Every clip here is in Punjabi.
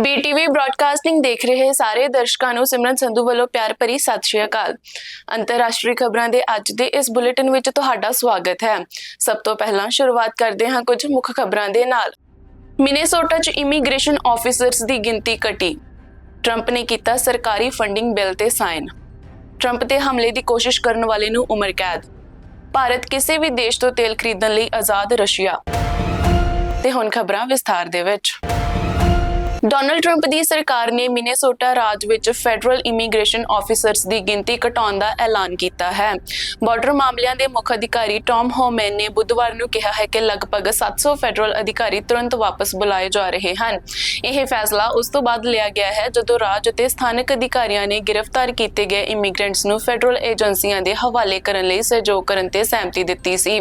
BTV ਬ੍ਰਾਡਕਾਸਟਿੰਗ ਦੇਖ ਰਹੇ ਸਾਰੇ ਦਰਸ਼ਕਾਂ ਨੂੰ ਸਿਮਰਨ ਸੰਧੂ ਵੱਲੋਂ ਪਿਆਰ ਭਰੀ ਸਤਿ ਸ਼੍ਰੀ ਅਕਾਲ। ਅੰਤਰਰਾਸ਼ਟਰੀ ਖਬਰਾਂ ਦੇ ਅੱਜ ਦੇ ਇਸ ਬੁਲੇਟਿਨ ਵਿੱਚ ਤੁਹਾਡਾ ਸਵਾਗਤ ਹੈ। ਸਭ ਤੋਂ ਪਹਿਲਾਂ ਸ਼ੁਰੂਆਤ ਕਰਦੇ ਹਾਂ ਕੁਝ ਮੁੱਖ ਖਬਰਾਂ ਦੇ ਨਾਲ। ਮਿਨੇਸੋਟਾ 'ਚ ਇਮੀਗ੍ਰੇਸ਼ਨ ਆਫੀਸਰਸ ਦੀ ਗਿਣਤੀ ਘਟੀ। ਟਰੰਪ ਨੇ ਕੀਤਾ ਸਰਕਾਰੀ ਫੰਡਿੰਗ ਬਿੱਲ ਤੇ ਸਾਈਨ। ਟਰੰਪ ਤੇ ਹਮਲੇ ਦੀ ਕੋਸ਼ਿਸ਼ ਕਰਨ ਵਾਲੇ ਨੂੰ ਉਮਰ ਕੈਦ। ਭਾਰਤ ਕਿਸੇ ਵੀ ਦੇਸ਼ ਤੋਂ ਤੇਲ ਖਰੀਦਣ ਲਈ ਆਜ਼ਾਦ। ਰਸ਼ੀਆ ਤੇ ਹੁਣ ਖਬਰਾਂ ਵਿਸਥਾਰ ਦੇ ਵਿੱਚ। ਡੋਨਲਡ ਟਰੰਪ ਦੀ ਸਰਕਾਰ ਨੇ ਮਿਨੇਸੋਟਾ ਰਾਜ ਵਿੱਚ ਫੈਡਰਲ ਇਮੀਗ੍ਰੇਸ਼ਨ ਆਫੀਸਰਸ ਦੀ ਗਿਣਤੀ ਘਟਾਉਣ ਦਾ ਐਲਾਨ ਕੀਤਾ ਹੈ। ਬਾਰਡਰ ਮਾਮਲਿਆਂ ਦੇ ਮੁੱਖ ਅਧਿਕਾਰੀ ਟੌਮ ਹੋਮੈਨ ਨੇ ਬੁੱਧਵਾਰ ਨੂੰ ਕਿਹਾ ਹੈ ਕਿ ਲਗਭਗ 700 ਫੈਡਰਲ ਅਧਿਕਾਰੀ ਤੁਰੰਤ ਵਾਪਸ ਬੁਲਾਏ ਜਾ ਰਹੇ ਹਨ। ਇਹ ਫੈਸਲਾ ਉਸ ਤੋਂ ਬਾਅਦ ਲਿਆ ਗਿਆ ਹੈ ਜਦੋਂ ਰਾਜ ਅਤੇ ਸਥਾਨਕ ਅਧਿਕਾਰੀਆਂ ਨੇ ਗ੍ਰਿਫਤਾਰ ਕੀਤੇ ਗਏ ਇਮੀਗ੍ਰੈਂਟਸ ਨੂੰ ਫੈਡਰਲ ਏਜੰਸੀਆਂ ਦੇ ਹਵਾਲੇ ਕਰਨ ਲਈ ਸਹਿਯੋਗ ਕਰਨ ਤੇ ਸਹਿਮਤੀ ਦਿੱਤੀ ਸੀ।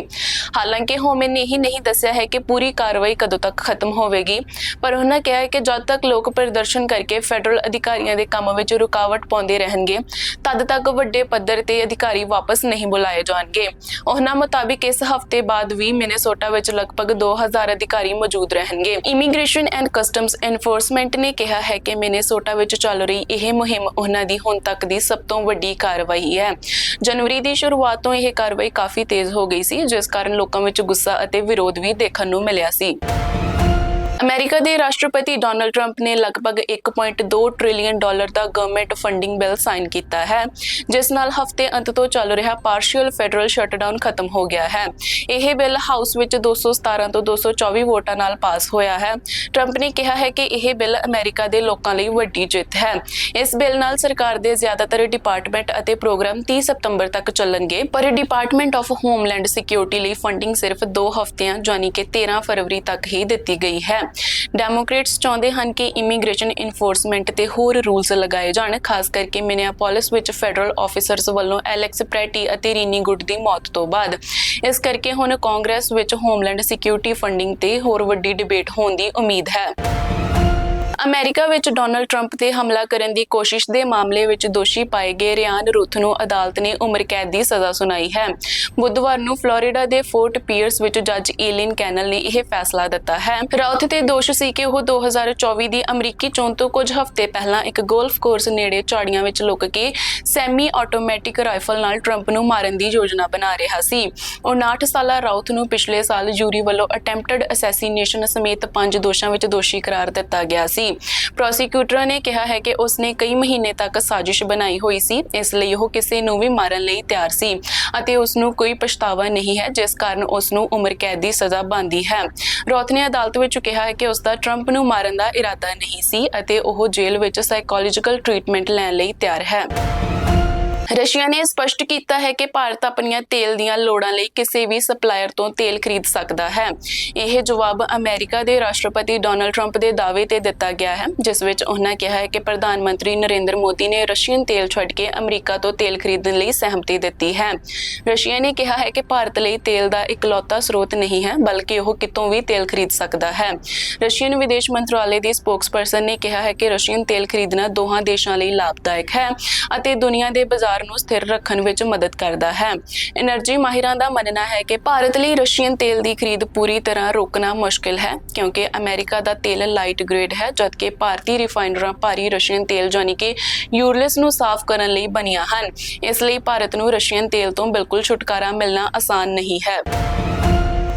ਹਾਲਾਂਕਿ ਹੋਮੈਨ ਨੇ ਇਹ ਨਹੀਂ ਦੱਸਿਆ ਹੈ ਕਿ ਪੂਰੀ ਕਾਰਵਾਈ ਕਦੋਂ ਤੱਕ ਖਤਮ ਹੋਵੇਗੀ, ਪਰ ਉਹਨਾਂ ਕਿਹਾ ਹੈ ਕਿ ਜਦ ਤੱਕ ਲੋਕ ਪ੍ਰਦਰਸ਼ਨ ਕਰਕੇ ਫੈਡਰਲ ਅਧਿਕਾਰੀਆਂ ਦੇ ਕੰਮ ਵਿੱਚ ਰੁਕਾਵਟ ਪਾਉਂਦੇ ਰਹਿਣਗੇ, ਤਦ ਤੱਕ ਵੱਡੇ ਪੱਧਰ ਤੇ ਅਧਿਕਾਰੀ ਵਾਪਸ ਨਹੀਂ ਬੁਲਾਏ ਜਾਣਗੇ। ਉਹਨਾਂ ਮੁਤਾਬਿਕ ਇਸ ਹਫ਼ਤੇ ਬਾਅਦ ਵੀ ਮਿਨੇਸੋਟਾ ਵਿੱਚ ਲਗਭਗ 2000 ਅਧਿਕਾਰੀ ਮੌਜੂਦ ਰਹਿਣਗੇ। ਇਮੀਗ੍ਰੇਸ਼ਨ ਐਂਡ ਕਸਟਮਸ ਐਨਫੋਰਸਮੈਂਟ ਨੇ ਕਿਹਾ ਹੈ ਕਿ ਮਿਨੇਸੋਟਾ ਵਿੱਚ ਚੱਲ ਰਹੀ ਇਹ ਮੁਹਿੰਮ ਉਹਨਾਂ ਦੀ ਹੁਣ ਤੱਕ ਦੀ ਸਭ ਤੋਂ ਵੱਡੀ ਕਾਰਵਾਈ ਹੈ। ਜਨਵਰੀ ਦੀ ਸ਼ੁਰੂਆਤ ਤੋਂ ਇਹ ਕਾਰਵਾਈ ਕਾਫੀ ਤੇਜ਼ ਹੋ ਗਈ ਸੀ, ਜਿਸ ਕਾਰਨ ਲੋਕਾਂ ਵਿੱਚ ਗੁੱਸਾ ਅਤੇ ਵਿਰੋਧ ਵੀ ਦੇਖਣ ਨੂੰ ਮਿਲਿਆ ਸੀ। ਅਮਰੀਕਾ ਦੇ ਰਾਸ਼ਟਰਪਤੀ ਡੋਨਲਡ ਟਰੰਪ ਨੇ ਲਗਭਗ 1.2 ਟ੍ਰਿਲੀਅਨ ਡਾਲਰ ਦਾ ਗਵਰਨਮੈਂਟ ਫੰਡਿੰਗ ਬਿੱਲ ਸਾਈਨ ਕੀਤਾ ਹੈ, ਜਿਸ ਨਾਲ ਹਫ਼ਤੇ ਅੰਤ ਤੋਂ ਚੱਲ ਰਿਹਾ ਪਾਰਸ਼ੀਅਲ ਫੈਡਰਲ ਸ਼ਟਡਾਊਨ ਖਤਮ ਹੋ ਗਿਆ ਹੈ। ਇਹ ਬਿੱਲ ਹਾਊਸ ਵਿੱਚ 217 ਤੋਂ 224 ਵੋਟਾਂ ਨਾਲ ਪਾਸ ਹੋਇਆ ਹੈ। ਟਰੰਪ ਨੇ ਕਿਹਾ ਹੈ ਕਿ ਇਹ ਬਿੱਲ ਅਮਰੀਕਾ ਦੇ ਲੋਕਾਂ ਲਈ ਵੱਡੀ ਜਿੱਤ ਹੈ। ਇਸ ਬਿੱਲ ਨਾਲ ਸਰਕਾਰ ਦੇ ਜ਼ਿਆਦਾਤਰ ਡਿਪਾਰਟਮੈਂਟ ਅਤੇ ਪ੍ਰੋਗਰਾਮ 30 ਸਤੰਬਰ ਤੱਕ ਚੱਲਣਗੇ, ਪਰ ਡਿਪਾਰਟਮੈਂਟ ਆਫ ਹੋਮਲੈਂਡ ਸਿਕਿਉਰਿਟੀ ਲਈ ਫੰਡਿੰਗ ਸਿਰਫ 2 ਹਫ਼ਤਿਆਂ ਯਾਨੀ ਕਿ 13 ਫਰਵਰੀ ਤੱਕ ਹੀ ਦਿੱਤੀ ਗਈ ਹੈ। ਡੈਮੋਕ੍ਰੇਟਸ ਚਾਹੁੰਦੇ ਹਨ ਕਿ ਇਮੀਗ੍ਰੇਸ਼ਨ ਇਨਫੋਰਸਮੈਂਟ ਤੇ ਹੋਰ ਰੂਲਸ ਲਗਾਏ ਜਾਣ, ਖਾਸ ਕਰਕੇ ਮਿਨੀਐਪੋਲਿਸ ਵਿੱਚ ਫੈਡਰਲ ਆਫੀਸਰਸ ਵੱਲੋਂ ਐਲੈਕਸ ਪ੍ਰੈਟੀ ਅਤੇ ਰੀਨੀ ਗੁੱਡ ਦੀ ਮੌਤ ਤੋਂ ਬਾਅਦ। ਇਸ ਕਰਕੇ ਹੁਣ ਕਾਂਗਰਸ ਵਿੱਚ ਹੋਮਲੈਂਡ ਸਿਕਿਉਰਿਟੀ ਫੰਡਿੰਗ ਤੇ ਹੋਰ ਵੱਡੀ ਡਿਬੇਟ ਹੋਣ ਦੀ ਉਮੀਦ ਹੈ। ਅਮਰੀਕਾ ਵਿੱਚ ਡੋਨਲਡ ਟਰੰਪ ਤੇ ਹਮਲਾ ਕਰਨ ਦੀ ਕੋਸ਼ਿਸ਼ ਦੇ ਮਾਮਲੇ ਵਿੱਚ ਦੋਸ਼ੀ ਪਾਏ ਗਏ ਰਿਆਨ ਰੂਥ ਨੂੰ ਅਦਾਲਤ ਨੇ ਉਮਰ ਕੈਦ ਦੀ ਸਜ਼ਾ ਸੁਣਾਈ ਹੈ। ਬੁੱਧਵਾਰ ਨੂੰ ਫਲੋਰੀਡਾ ਦੇ ਫੋਰਟ ਪੀਅਰਸ ਵਿੱਚ ਜੱਜ ਏਲਿਨ ਕੈਨਲ ਨੇ ਇਹ ਫੈਸਲਾ ਦਿੱਤਾ ਹੈ। ਰੂਥ ਤੇ ਦੋਸ਼ ਸੀ ਕਿ ਉਹ 2024 ਦੀ ਅਮਰੀਕੀ ਚੋਣ ਤੋਂ ਕੁਝ ਹਫ਼ਤੇ ਪਹਿਲਾਂ ਇੱਕ ਗੋਲਫ ਕੋਰਸ ਨੇੜੇ ਝਾੜੀਆਂ ਵਿੱਚ ਲੁਕ ਕੇ ਸੈਮੀ ਆਟੋਮੈਟਿਕ ਰਾਈਫਲ ਨਾਲ ਟਰੰਪ ਨੂੰ ਮਾਰਨ ਦੀ ਯੋਜਨਾ ਬਣਾ ਰਿਹਾ ਸੀ। 59 ਸਾਲਾ ਰੂਥ ਨੂੰ ਪਿਛਲੇ ਸਾਲ ਜੂਰੀ ਵੱਲੋਂ ਅਟੈਂਪਟਡ ਅਸੈਸੀਨੇਸ਼ਨ ਸਮੇਤ 5 ਦੋਸ਼ਾਂ ਵਿੱਚ ਦੋਸ਼ੀ ਕਰਾਰ ਦਿੱਤਾ ਗਿਆ ਸੀ। ਪ੍ਰੋਸੀਕਿਊਟਰ ਨੇ ਕਿਹਾ ਹੈ ਕਿ ਉਸਨੇ ਕਈ ਮਹੀਨੇ ਤੱਕ ਸਾਜ਼ਿਸ਼ ਬਣਾਈ ਹੋਈ ਸੀ, ਇਸ ਲਈ ਉਹ ਕਿਸੇ ਨੂੰ ਵੀ ਮਾਰਨ ਲਈ ਤਿਆਰ ਸੀ ਅਤੇ ਉਸ ਨੂੰ ਕੋਈ ਪਛਤਾਵਾ ਨਹੀਂ ਹੈ, ਜਿਸ ਕਾਰਨ ਉਸ ਨੂੰ ਉਮਰ ਕੈਦ ਦੀ ਸਜ਼ਾ ਬਣਦੀ ਹੈ। ਰੂਥ ਨੇ ਅਦਾਲਤ ਵਿੱਚ ਕਿਹਾ ਹੈ ਕਿ ਉਸ ਦਾ ਟਰੰਪ ਨੂੰ ਮਾਰਨ ਦਾ ਇਰਾਦਾ ਨਹੀਂ ਸੀ ਅਤੇ ਉਹ ਜੇਲ੍ਹ ਵਿੱਚ ਸਾਈਕੋਲੋਜੀਕਲ ਟ੍ਰੀਟਮੈਂਟ ਲੈਣ ਲਈ ਤਿਆਰ ਹੈ। ਰਸ਼ੀਆ ਨੇ ਸਪਸ਼ਟ ਕੀਤਾ ਹੈ ਕਿ ਭਾਰਤ ਆਪਣੀਆਂ ਤੇਲ ਦੀਆਂ ਲੋੜਾਂ ਲਈ ਕਿਸੇ ਵੀ ਸਪਲਾਇਰ ਤੋਂ ਤੇਲ ਖਰੀਦ ਸਕਦਾ ਹੈ। ਇਹ ਜਵਾਬ ਅਮਰੀਕਾ ਦੇ ਰਾਸ਼ਟਰਪਤੀ ਡੋਨਲਡ ਟਰੰਪ ਦੇ ਦਾਅਵੇ ਤੇ ਦਿੱਤਾ ਗਿਆ ਹੈ, ਜਿਸ ਵਿੱਚ ਉਹਨਾਂ ਕਿਹਾ ਹੈ ਕਿ ਪ੍ਰਧਾਨ ਮੰਤਰੀ ਨਰਿੰਦਰ ਮੋਦੀ ਨੇ ਰਸ਼ੀਅਨ ਤੇਲ ਛੱਡ ਕੇ ਅਮਰੀਕਾ ਤੋਂ ਤੇਲ ਖਰੀਦਣ ਲਈ ਸਹਿਮਤੀ ਦਿੱਤੀ ਹੈ। ਰਸ਼ੀਆ ਨੇ ਕਿਹਾ ਹੈ ਕਿ ਭਾਰਤ ਲਈ ਤੇਲ ਦਾ ਇਕਲੌਤਾ ਸਰੋਤ ਨਹੀਂ ਹੈ, ਬਲਕਿ ਉਹ ਕਿਤੋਂ ਵੀ ਤੇਲ ਖਰੀਦ ਸਕਦਾ ਹੈ। ਰਸ਼ੀਅਨ ਵਿਦੇਸ਼ ਮੰਤਰਾਲੇ ਦੀ ਸਪੋਕਸਪਰਸਨ ਨੇ ਕਿਹਾ ਹੈ ਕਿ ਰਸ਼ੀਅਨ ਤੇਲ ਖਰੀਦਣਾ ਦੋਹਾਂ ਦੇਸ਼ਾਂ ਲਈ ਲਾਭਦਾਇਕ ਹੈ ਅਤੇ ਦੁਨੀਆ ਦੇ ਬਾਜ਼ਾਰ ਨੂੰ ਸਥਿਰ ਰੱਖਣ ਵਿੱਚ ਮਦਦ ਕਰਦਾ ਹੈ। ਐਨਰਜੀ ਮਾਹਿਰਾਂ ਦਾ ਮੰਨਣਾ ਹੈ ਕਿ ਭਾਰਤ ਲਈ ਰਸ਼ੀਅਨ ਤੇਲ ਦੀ ਖਰੀਦ ਪੂਰੀ ਤਰ੍ਹਾਂ ਰੋਕਣਾ ਮੁਸ਼ਕਿਲ ਹੈ, ਕਿਉਂਕਿ ਅਮਰੀਕਾ ਦਾ ਤੇਲ ਲਾਈਟ ਗ੍ਰੇਡ ਹੈ, ਜਦਕਿ ਭਾਰਤੀ ਰਿਫਾਈਨਰਾਂ ਭਾਰੀ ਰਸ਼ੀਅਨ ਤੇਲ ਯਾਨੀ ਕਿ ਯੂਰਲਸ ਨੂੰ ਸਾਫ਼ ਕਰਨ ਲਈ ਬਣੀਆਂ ਹਨ। ਇਸ ਲਈ ਭਾਰਤ ਨੂੰ ਰਸ਼ੀਅਨ ਤੇਲ ਤੋਂ ਬਿਲਕੁਲ ਛੁਟਕਾਰਾ ਮਿਲਣਾ ਆਸਾਨ ਨਹੀਂ ਹੈ।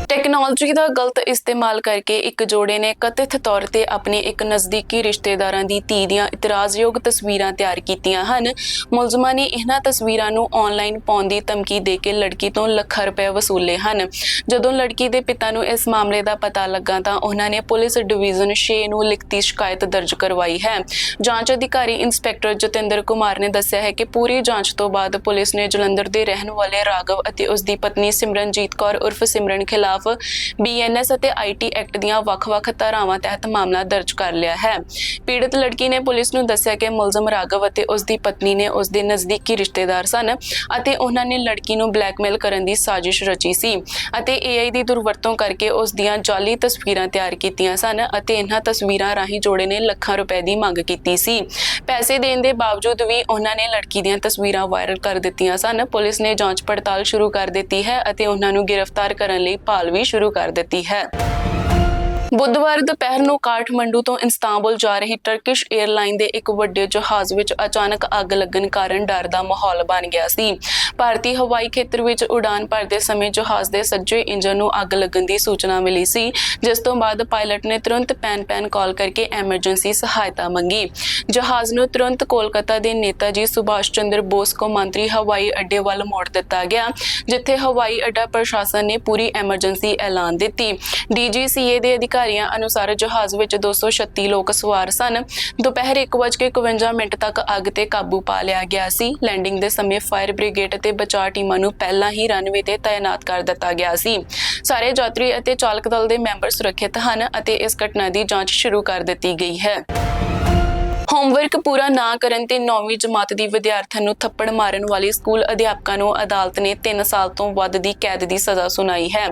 ਟੈਕਨੋਲੋਜੀ ਦਾ ਗਲਤ ਇਸਤੇਮਾਲ ਕਰਕੇ ਇੱਕ ਜੋੜੇ ਨੇ ਕਥਿਤ ਤੌਰ ਤੇ ਆਪਣੇ ਇੱਕ ਨਜ਼ਦੀਕੀ ਰਿਸ਼ਤੇਦਾਰਾਂ ਦੀ ਧੀ ਦੀਆਂ ਇਤਰਾਜ਼ਯੋਗ ਤਸਵੀਰਾਂ ਤਿਆਰ ਕੀਤੀਆਂ ਹਨ। ਮੁਲਜ਼ਮਾਂ ਨੇ ਇਹਨਾਂ ਤਸਵੀਰਾਂ ਨੂੰ ਆਨਲਾਈਨ ਪਾਉਣ ਦੀ ਧਮਕੀ ਦੇ ਕੇ ਲੜਕੀ ਤੋਂ ਲੱਖਾਂ ਰੁਪਏ ਵਸੂਲੇ ਹਨ। ਜਦੋਂ ਲੜਕੀ ਦੇ ਪਿਤਾ ਨੂੰ ਇਸ ਮਾਮਲੇ ਦਾ ਪਤਾ ਲੱਗਾ ਤਾਂ ਉਹਨਾਂ ਨੇ ਪੁਲਿਸ ਡਿਵੀਜ਼ਨ 6 ਨੂੰ ਲਿਖਤੀ ਸ਼ਿਕਾਇਤ ਦਰਜ ਕਰਵਾਈ ਹੈ। ਜਾਂਚ ਅਧਿਕਾਰੀ ਇੰਸਪੈਕਟਰ ਜਤਿੰਦਰ ਕੁਮਾਰ ਨੇ ਦੱਸਿਆ ਹੈ ਕਿ ਪੂਰੀ ਜਾਂਚ ਤੋਂ ਬਾਅਦ ਪੁਲਿਸ ਨੇ ਜਲੰਧਰ ਦੇ ਰਹਿਣ ਵਾਲੇ ਰਾਘਵ ਅਤੇ ਉਸ ਦੀ ਪਤਨੀ ਸਿਮਰਨਜੀਤ ਕੌਰ ਉਰਫ ਸਿਮਰਨ ਖਿਲਾਫ BNS ਅਤੇ IT ਐਕਟ ਦੀਆਂ ਵੱਖ-ਵੱਖ ਧਾਰਾਵਾਂ ਤਹਿਤ ਮਾਮਲਾ ਦਰਜ ਕਰ ਲਿਆ ਹੈ। ਪੀੜਤ ਲੜਕੀ ਨੇ ਪੁਲਿਸ ਨੂੰ ਦੱਸਿਆ ਕਿ ਮੁਲਜ਼ਮ ਰਾਘਵ ਅਤੇ ਉਸ ਦੀ ਪਤਨੀ ਨੇ ਉਸ ਦੇ ਨਜ਼ਦੀਕੀ ਰਿਸ਼ਤੇਦਾਰ ਸਨ ਅਤੇ ਉਹਨਾਂ ਨੇ ਲੜਕੀ ਨੂੰ ਬਲੈਕਮੇਲ ਕਰਨ ਦੀ ਸਾਜ਼ਿਸ਼ ਰਚੀ ਸੀ ਅਤੇ AI ਦੀ ਦੁਰਵਰਤੋਂ ਕਰਕੇ ਉਸ ਦੀਆਂ ਜਾਲੀ ਤਸਵੀਰਾਂ ਤਿਆਰ ਕੀਤੀਆਂ ਸਨ ਅਤੇ ਇਹਨਾਂ ਤਸਵੀਰਾਂ ਰਾਹੀਂ ਜੋੜੇ ਨੇ ਲੱਖਾਂ ਰੁਪਏ ਦੀ ਮੰਗ ਕੀਤੀ ਸੀ। ਪੈਸੇ ਦੇਣ ਦੇ ਬਾਵਜੂਦ ਵੀ ਉਹਨਾਂ ਨੇ ਲੜਕੀ ਦੀਆਂ ਤਸਵੀਰਾਂ ਵਾਇਰਲ ਕਰ ਦਿੱਤੀਆਂ ਸਨ। ਪੁਲਿਸ ਨੇ ਜਾਂਚ ਪੜਤਾਲ ਸ਼ੁਰੂ ਕਰ ਦਿੱਤੀ ਹੈ ਅਤੇ ਉਹਨਾਂ ਨੂੰ ਗ੍ਰਿਫਤਾਰ ਕਰਨ ਲਈ ਭਾਲ ਵੀ ਸ਼ੁਰੂ ਕਰ ਦਿੱਤੀ ਹੈ। ਬੁੱਧਵਾਰ ਦੁਪਹਿਰ ਨੂੰ ਕਾਠਮੰਡੂ ਤੋਂ ਇਸਤਾਂਬੁਲ ਜਾ ਰਹੀ ਟਰਕਿਸ਼ 에ਅਰਲਾਈਨ ਦੇ ਇੱਕ ਵੱਡੇ ਜਹਾਜ਼ ਵਿੱਚ ਅਚਾਨਕ ਅੱਗ ਲੱਗਣ ਕਾਰਨ ਡਰ ਦਾ ਮਾਹੌਲ ਬਣ ਗਿਆ ਸੀ। ਭਾਰਤੀ ਹਵਾਈ ਖੇਤਰ ਵਿੱਚ ਉਡਾਨ ਭਰਦੇ ਸਮੇਂ ਜਹਾਜ਼ ਦੇ ਸੱਜੇ ਇੰਜਨ ਨੂੰ ਅੱਗ ਲੱਗਣ ਦੀ ਸੂਚਨਾ ਮਿਲੀ ਸੀ, ਜਿਸ ਤੋਂ ਬਾਅਦ ਪਾਇਲਟ ਨੇ ਤੁਰੰਤ ਪੈਨ ਕਾਲ ਕਰਕੇ ਐਮਰਜੈਂਸੀ ਸਹਾਇਤਾ ਮੰਗੀ। ਜਹਾਜ਼ ਨੂੰ ਤੁਰੰਤ ਕੋਲਕਾਤਾ ਦੇ ਨੇਤਾਜੀ ਸੁਭਾਸ਼ ਚੰਦਰ ਬੋਸ ਕੌਮਾਂਤਰੀ ਹਵਾਈ ਅੱਡੇ ਵੱਲ ਮੋੜ ਦਿੱਤਾ ਗਿਆ, ਜਿੱਥੇ ਹਵਾਈ ਅੱਡਾ ਪ੍ਰਸ਼ਾਸਨ ਨੇ ਪੂਰੀ ਐਮਰਜੈਂਸੀ ਐਲਾਨ ਦਿੱਤੀ। DGCA ਦੇ ਅਧਿਕਾਰੀਆਂ ਅਨੁਸਾਰ ਜਹਾਜ਼ ਵਿੱਚ 236 ਲੋਕ ਸਵਾਰ ਸਨ। ਦੁਪਹਿਰ 1:51 ਤੱਕ ਅੱਗ ਤੇ ਕਾਬੂ ਪਾ ਲਿਆ ਗਿਆ ਸੀ। ਲੈਂਡਿੰਗ ਦੇ ਸਮੇਂ ਫਾਇਰ ਬ੍ਰਿਗੇਡ ਅਤੇ ਬਚਾਅ ਟੀਮਾਂ ਨੂੰ ਪਹਿਲਾਂ ਹੀ ਰਨਵੇ ਤੇ ਤਾਇਨਾਤ ਕਰ ਦਿੱਤਾ ਗਿਆ ਸੀ। ਸਾਰੇ ਯਾਤਰੀ ਅਤੇ ਚਾਲਕ ਦਲ ਦੇ ਮੈਂਬਰ ਸੁਰੱਖਿਅਤ ਹਨ ਅਤੇ ਇਸ ਘਟਨਾ ਦੀ ਜਾਂਚ ਸ਼ੁਰੂ ਕਰ ਦਿੱਤੀ ਗਈ ਹੈ। ਹੋਮਵਰਕ ਪੂਰਾ ਨਾ ਕਰਨ ਤੇ 9ਵੀਂ ਜਮਾਤ ਦੀ ਵਿਦਿਆਰਥਣ ਨੂੰ ਥੱਪੜ ਮਾਰਨ ਵਾਲੀ ਸਕੂਲ ਅਧਿਆਪਕਾਂ ਨੂੰ ਅਦਾਲਤ ਨੇ 3 ਸਾਲ ਤੋਂ ਵੱਧ ਦੀ ਕੈਦ ਦੀ ਸਜ਼ਾ ਸੁਣਾਈ ਹੈ।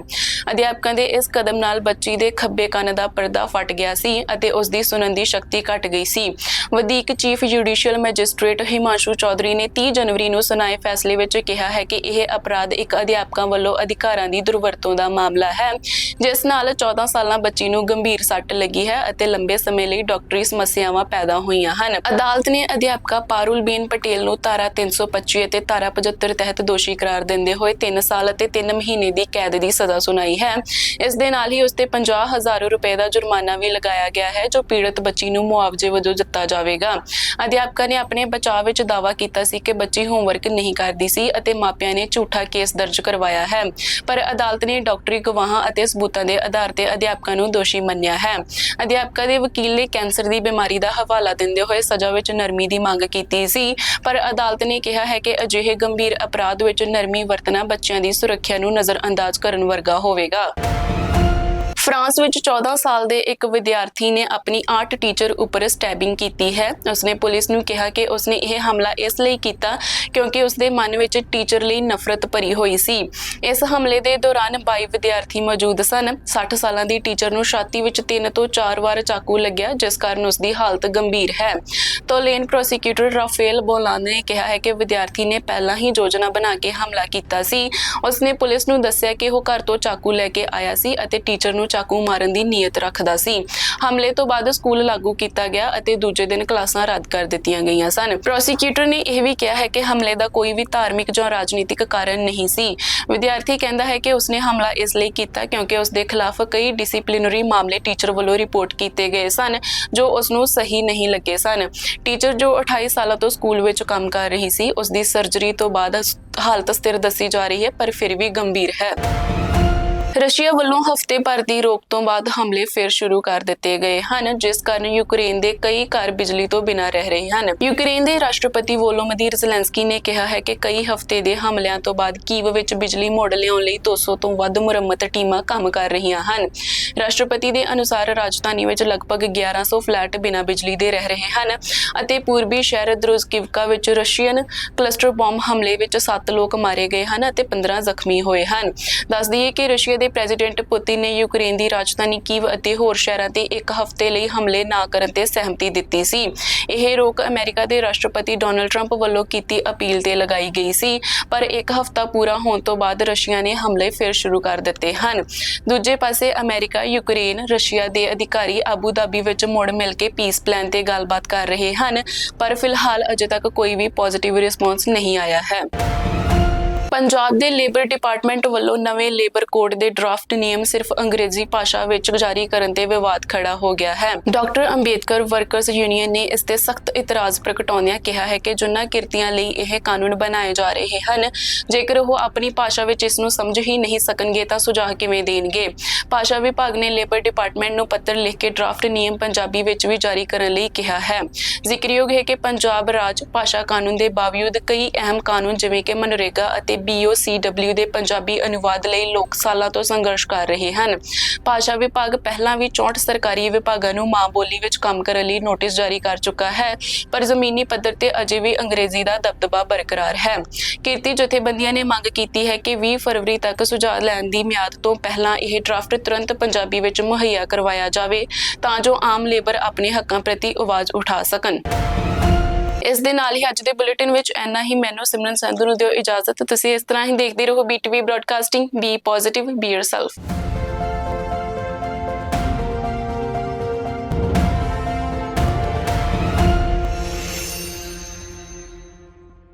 ਅਧਿਆਪਕਾਂ ਦੇ ਇਸ ਕਦਮ ਨਾਲ ਬੱਚੀ ਦੇ ਖੱਬੇ ਕੰਨ ਦਾ ਪਰਦਾ ਫਟ ਗਿਆ ਸੀ ਅਤੇ ਉਸ ਦੀ ਸੁਣਨ ਦੀ ਸ਼ਕਤੀ ਘਟ ਗਈ ਸੀ। ਵਧੀਕ chief judicial magistrate Himanshu Chaudhary ਨੇ 30 ਜਨਵਰੀ ਨੂੰ ਸੁਣਾਏ ਫੈਸਲੇ ਵਿੱਚ ਕਿਹਾ ਹੈ ਕਿ ਇਹ ਅਪਰਾਧ ਇੱਕ ਅਧਿਆਪਕਾਂ ਵੱਲੋਂ ਅਧਿਕਾਰਾਂ ਦੀ ਦੁਰਵਰਤੋਂ ਦਾ ਮਾਮਲਾ ਹੈ, ਜਿਸ ਨਾਲ 14 ਸਾਲਾਂ ਬੱਚੀ ਨੂੰ ਗੰਭੀਰ ਸੱਟ ਲੱਗੀ ਹੈ ਅਤੇ ਲੰਬੇ ਸਮੇਂ ਲਈ ਡਾਕਟਰੀ ਸਮੱਸਿਆਵਾਂ ਪੈਦਾ ਹੋਈਆਂ ਹਨ। ਅਦਾਲਤ ਨੇ ਅਧਿਆਪਕਾ ਪਾਰੁਲਬੇਨ ਪਟੇਲ ਨੂੰ ਧਾਰਾ 325 ਅਤੇ ਧਾਰਾ 75 ਤਹਿਤ ਦੋਸ਼ੀ ਕਰਾਰ ਦਿੰਦੇ ਹੋਏ 3 ਸਾਲ ਅਤੇ 3 ਮਹੀਨੇ ਦੀ ਕੈਦ ਦੀ ਸਜ਼ਾ ਸੁਣਾਈ ਹੈ। ਇਸ ਦੇ ਨਾਲ ਹੀ ਉਸ ਤੇ 50,000 ਰੁਪਏ ਦਾ ਜੁਰਮਾਨਾ ਵੀ ਲਗਾਇਆ ਗਿਆ ਹੈ, ਜੋ ਪੀੜਤ ਬੱਚੀ ਨੂੰ ਮੁਆਵਜ਼ੇ ਵਜੋਂ ਦਿੱਤਾ ਜਾਵੇਗਾ। ਅਧਿਆਪਕਾ ਨੇ ਆਪਣੇ ਬਚਾਅ ਵਿੱਚ ਦਾਅਵਾ ਕੀਤਾ ਸੀ ਕਿ ਬੱਚੀ ਹੋਮਵਰਕ ਨਹੀਂ ਕਰਦੀ ਸੀ ਅਤੇ ਮਾਪਿਆਂ ਨੇ ਝੂਠਾ ਕੇਸ ਦਰਜ ਕਰਵਾਇਆ ਹੈ, ਪਰ ਅਦਾਲਤ ਨੇ ਡਾਕਟਰੀ ਗਵਾਹਾਂ ਅਤੇ ਸਬੂਤਾਂ ਦੇ ਆਧਾਰ ਤੇ ਅਧਿਆਪਕਾ ਨੂੰ ਦੋਸ਼ੀ ਮੰਨਿਆ ਹੈ। ਅਧਿਆਪਕਾ ਦੇ ਵਕੀਲ ਨੇ ਕੈਂਸਰ ਦੀ ਬਿਮਾਰੀ ਦਾ ਹਵਾਲਾ ਦਿੰਦੇ ਹੋਏ ਸਜ਼ਾ ਵਿੱਚ ਨਰਮੀ ਦੀ ਮੰਗ ਕੀਤੀ ਸੀ, ਪਰ ਅਦਾਲਤ ਨੇ ਕਿਹਾ ਹੈ ਕਿ ਅਜਿਹੇ ਗੰਭੀਰ ਅਪਰਾਧ ਵਿੱਚ ਨਰਮੀ ਵਰਤਣਾ ਬੱਚਿਆਂ ਦੀ ਸੁਰੱਖਿਆ ਨੂੰ ਨਜ਼ਰਅੰਦਾਜ਼ ਕਰਨ ਵਰਗਾ ਹੋਵੇਗਾ। ਫਰਾਂਸ ਵਿੱਚ 14 ਸਾਲ ਦੇ ਇੱਕ ਵਿਦਿਆਰਥੀ ਨੇ ਆਪਣੀ ਆਰਟ ਟੀਚਰ ਉੱਪਰ ਸਟੈਬਿੰਗ ਕੀਤੀ ਹੈ। ਉਸਨੇ ਪੁਲਿਸ ਨੂੰ ਕਿਹਾ ਕਿ ਉਸਨੇ ਇਹ ਹਮਲਾ ਇਸ ਲਈ ਕੀਤਾ ਕਿਉਂਕਿ ਉਸਦੇ ਮਨ ਵਿੱਚ ਟੀਚਰ ਲਈ ਨਫ਼ਰਤ ਭਰੀ ਹੋਈ ਸੀ। ਇਸ ਹਮਲੇ ਦੇ ਦੌਰਾਨ 22 ਵਿਦਿਆਰਥੀ ਮੌਜੂਦ ਸਨ। 60 ਸਾਲਾਂ ਦੀ ਟੀਚਰ ਨੂੰ ਛਾਤੀ ਵਿੱਚ 3 ਤੋਂ 4 ਵਾਰ ਚਾਕੂ ਲੱਗਿਆ, ਜਿਸ ਕਾਰਨ ਉਸਦੀ ਹਾਲਤ ਗੰਭੀਰ ਹੈ। ਤੋਲੇਨ ਪ੍ਰੋਸੀਕਿਊਟਰ ਰਾਫੇਲ ਬੋਲਾਨ ਨੇ ਕਿਹਾ ਹੈ ਕਿ ਵਿਦਿਆਰਥੀ ਨੇ ਪਹਿਲਾਂ ਹੀ ਯੋਜਨਾ ਬਣਾ ਕੇ ਹਮਲਾ ਕੀਤਾ ਸੀ। ਉਸਨੇ ਪੁਲਿਸ ਨੂੰ ਦੱਸਿਆ ਕਿ ਉਹ ਘਰ ਤੋਂ ਚਾਕੂ ਲੈ ਕੇ ਆਇਆ ਸੀ ਅਤੇ ਟੀਚਰ ਨੂੰ ਚਾਕੂ ਮਾਰਨ ਦੀ ਨੀਅਤ ਰੱਖਦਾ ਸੀ। ਹਮਲੇ ਤੋਂ ਬਾਅਦ ਸਕੂਲ ਲਾਗੂ ਕੀਤਾ ਗਿਆ ਅਤੇ ਦੂਜੇ ਦਿਨ ਕਲਾਸਾਂ ਰੱਦ ਕਰ ਦਿੱਤੀਆਂ ਗਈਆਂ ਸਨ। ਪ੍ਰੋਸੀਕਿਊਟਰ ਨੇ ਇਹ ਵੀ ਕਿਹਾ ਹੈ ਕਿ ਹਮਲੇ ਦਾ ਕੋਈ ਵੀ ਧਾਰਮਿਕ ਜਾਂ ਰਾਜਨੀਤਿਕ ਕਾਰਨ ਨਹੀਂ ਸੀ। ਵਿਦਿਆਰਥੀ ਕਹਿੰਦਾ ਹੈ ਕਿ ਉਸਨੇ ਹਮਲਾ ਇਸ ਲਈ ਕੀਤਾ ਕਿਉਂਕਿ ਉਸਦੇ ਖਿਲਾਫ ਕਈ ਡਿਸਪਲਿਨਰੀ ਮਾਮਲੇ ਟੀਚਰ ਵੱਲੋਂ ਰਿਪੋਰਟ ਕੀਤੇ ਗਏ ਸਨ ਜੋ ਉਸਨੂੰ ਸਹੀ ਨਹੀਂ ਲੱਗੇ ਸਨ। ਟੀਚਰ ਜੋ 28 ਸਾਲਾਂ ਤੋਂ ਸਕੂਲ ਵਿੱਚ ਕੰਮ ਕਰ ਰਹੀ ਸੀ, ਉਸਦੀ ਸਰਜਰੀ ਤੋਂ ਬਾਅਦ ਹਾਲਤ ਸਥਿਰ ਦੱਸੀ ਜਾ ਰਹੀ ਹੈ, ਪਰ ਫਿਰ ਵੀ ਗੰਭੀਰ ਹੈ। ਰਸ਼ੀਆ ਵੱਲੋਂ ਹਫ਼ਤੇ ਭਰ ਦੀ ਰੋਕ ਤੋਂ ਬਾਅਦ ਹਮਲੇ ਫਿਰ ਸ਼ੁਰੂ ਕਰ ਦਿੱਤੇ ਗਏ ਹਨ, ਜਿਸ ਕਾਰਨ ਯੂਕਰੇਨ ਦੇ ਕਈ ਘਰ ਬਿਜਲੀ ਤੋਂ ਬਿਨਾਂ ਰਹਿ ਰਹੇ ਹਨ। ਯੂਕਰੇਨ ਦੇ ਰਾਸ਼ਟਰਪਤੀ ਵੋਲੋਮਦੀਰ ਜ਼ੈਲੈਂਸਕੀ ਨੇ ਕਿਹਾ ਹੈ ਕਿ ਕਈ ਹਫ਼ਤੇ ਦੇ ਹਮਲਿਆਂ ਤੋਂ ਬਾਅਦ ਕੀਵ ਵਿੱਚ ਬਿਜਲੀ ਮੁੜ ਲਿਆਉਣ ਲਈ 200 ਤੋਂ ਵੱਧ ਮੁਰੰਮਤ ਟੀਮਾਂ ਕੰਮ ਕਰ ਰਹੀਆਂ ਹਨ। ਰਾਸ਼ਟਰਪਤੀ ਦੇ ਅਨੁਸਾਰ ਰਾਜਧਾਨੀ ਵਿੱਚ ਲਗਭਗ 1100 ਫਲੈਟ ਬਿਨਾਂ ਬਿਜਲੀ ਦੇ ਰਹਿ ਰਹੇ ਹਨ ਅਤੇ ਪੂਰਬੀ ਸ਼ਹਿਰ ਦਰੁਜ਼ਕਿਵਕਾ ਵਿੱਚ ਰਸ਼ੀਅਨ ਕਲਸਟਰ ਬੰਬ ਹਮਲੇ ਵਿੱਚ 7 ਲੋਕ ਮਾਰੇ ਗਏ ਹਨ ਅਤੇ 15 ਜ਼ਖਮੀ ਹੋਏ ਹਨ। ਦੱਸ ਦਈਏ ਕਿ ਰਸ਼ੀਆ ਦੇ ਪ੍ਰੈਜ਼ੀਡੈਂਟ ਪੁਤਿਨ ਨੇ ਯੂਕਰੇਨ ਦੀ ਰਾਜਧਾਨੀ ਕੀਵ ਅਤੇ ਹੋਰ ਸ਼ਹਿਰਾਂ ਤੇ 1 ਹਫ਼ਤੇ ਲਈ ਹਮਲੇ ਨਾ ਕਰਨ ਤੇ ਸਹਿਮਤੀ ਦਿੱਤੀ ਸੀ। ਇਹ ਰੋਕ ਅਮਰੀਕਾ ਦੇ ਰਾਸ਼ਟਰਪਤੀ ਡੋਨਾਲਡ ਟਰੰਪ ਵੱਲੋਂ ਕੀਤੀ ਅਪੀਲ ਤੇ ਲਗਾਈ ਗਈ ਸੀ, ਪਰ 1 ਹਫ਼ਤਾ ਪੂਰਾ ਹੋਣ ਤੋਂ ਬਾਅਦ ਰਸ਼ੀਆ ਨੇ ਹਮਲੇ ਫਿਰ ਸ਼ੁਰੂ ਕਰ ਦਿੱਤੇ ਹਨ। ਦੂਜੇ ਪਾਸੇ ਅਮਰੀਕਾ, ਯੂਕਰੇਨ, ਰਸ਼ੀਆ ਦੇ ਅਧਿਕਾਰੀ ਆਬੂ ਧਾਬੀ ਵਿੱਚ ਮੁੜ ਮਿਲ ਕੇ ਪੀਸ ਪਲਾਨ ਤੇ ਗੱਲਬਾਤ ਕਰ ਰਹੇ ਹਨ, ਪਰ ਫਿਲਹਾਲ ਅਜੇ ਤੱਕ ਕੋਈ ਵੀ ਪੋਜ਼ਿਟਿਵ ਰਿਸਪੌਂਸ ਨਹੀਂ ਆਇਆ ਹੈ। ਪੰਜਾਬ ਦੇ ਲੇਬਰ ਡਿਪਾਰਟਮੈਂਟ ਵੱਲੋਂ ਨਵੇਂ ਲੇਬਰ ਕੋਡ ਦੇ ਡਰਾਫਟ ਨਿਯਮ ਸਿਰਫ ਅੰਗਰੇਜ਼ੀ ਭਾਸ਼ਾ ਵਿੱਚ ਜਾਰੀ ਕਰਨ ਤੇ ਵਿਵਾਦ ਖੜਾ ਹੋ ਗਿਆ ਹੈ। ਡਾਕਟਰ ਅੰਬੇਦਕਰ ਵਰਕਰਸ ਯੂਨੀਅਨ ਨੇ ਇਸ ਤੇ ਸਖਤ ਇਤਰਾਜ਼ ਪ੍ਰਗਟਾਉਂਦਿਆਂ ਕਿਹਾ ਹੈ ਕਿ ਜਿਨ੍ਹਾਂ ਕਿਰਤੀਆਂ ਲਈ ਇਹ ਕਾਨੂੰਨ ਬਣਾਏ ਜਾ ਰਹੇ ਹਨ, ਜੇਕਰ ਉਹ ਆਪਣੀ ਭਾਸ਼ਾ ਵਿੱਚ ਇਸ ਨੂੰ ਸਮਝ ਹੀ ਨਹੀਂ ਸਕਣਗੇ ਤਾਂ ਸੁਝਾਅ ਕਿਵੇਂ ਦੇਣਗੇ। ਭਾਸ਼ਾ ਵਿਭਾਗ ਨੇ ਲੇਬਰ ਡਿਪਾਰਟਮੈਂਟ ਨੂੰ ਪੱਤਰ ਲਿਖ ਕੇ ਡਰਾਫਟ ਨਿਯਮ ਪੰਜਾਬੀ ਵਿੱਚ ਵੀ ਜਾਰੀ ਕਰਨ ਲਈ ਕਿਹਾ ਹੈ। ਜ਼ਿਕਰਯੋਗ ਹੈ ਕਿ ਪੰਜਾਬ ਰਾਜ ਭਾਸ਼ਾ ਕਾਨੂੰਨ ਦੇ ਬਾਵਜੂਦ ਕਈ ਅਹਿਮ ਕਾਨੂੰਨ ਜਿਵੇਂ ਕਿ ਮਨਰੇਗਾ ਅਤੇ BOCW ਦੇ ਪੰਜਾਬੀ ਅਨੁਵਾਦ ਲਈ ਲੋਕ ਸਾਲਾਂ ਤੋਂ ਸੰਘਰਸ਼ ਕਰ ਰਹੇ ਹਨ। ਭਾਸ਼ਾ ਵਿਭਾਗ ਪਹਿਲਾਂ ਵੀ 64 ਸਰਕਾਰੀ ਵਿਭਾਗਾਂ ਨੂੰ ਮਾਂ ਬੋਲੀ ਵਿੱਚ ਕੰਮ ਕਰਨ ਲਈ ਨੋਟਿਸ ਜਾਰੀ ਕਰ ਚੁੱਕਾ ਹੈ, ਪਰ ਜ਼ਮੀਨੀ ਪੱਧਰ ਤੇ ਅਜੇ ਵੀ ਅੰਗਰੇਜ਼ੀ ਦਾ ਦਬਦਬਾ ਬਰਕਰਾਰ ਹੈ। ਕਿਰਤੀ ਜਥੇਬੰਦੀਆਂ ਨੇ ਮੰਗ ਕੀਤੀ ਹੈ ਕਿ 20 ਫਰਵਰੀ ਤੱਕ ਸੁਝਾਅ ਲੈਣ ਦੀ ਮਿਆਦ ਤੋਂ ਪਹਿਲਾਂ ਇਹ ਡਰਾਫਟ ਤੁਰੰਤ ਪੰਜਾਬੀ ਵਿੱਚ ਮੁਹੱਈਆ ਕਰਵਾਇਆ ਜਾਵੇ ਤਾਂ ਜੋ ਆਮ ਲੇਬਰ ਆਪਣੇ ਹੱਕਾਂ ਪ੍ਰਤੀ ਆਵਾਜ਼ ਉਠਾ ਸਕਣ। ਇਸ ਦੇ ਨਾਲ ਹੀ ਅੱਜ ਦੇ ਬੁਲੇਟਿਨ ਵਿੱਚ ਇੰਨਾ ਹੀ। ਮੈਨੂੰ ਸਿਮਰਨ ਸੰਧੂ ਨੂੰ ਦਿਓ ਇਜਾਜ਼ਤ। ਤੁਸੀਂ ਇਸ ਤਰ੍ਹਾਂ ਹੀ ਦੇਖਦੇ ਰਹੋ BTV broadcasting. B positive, B yourself.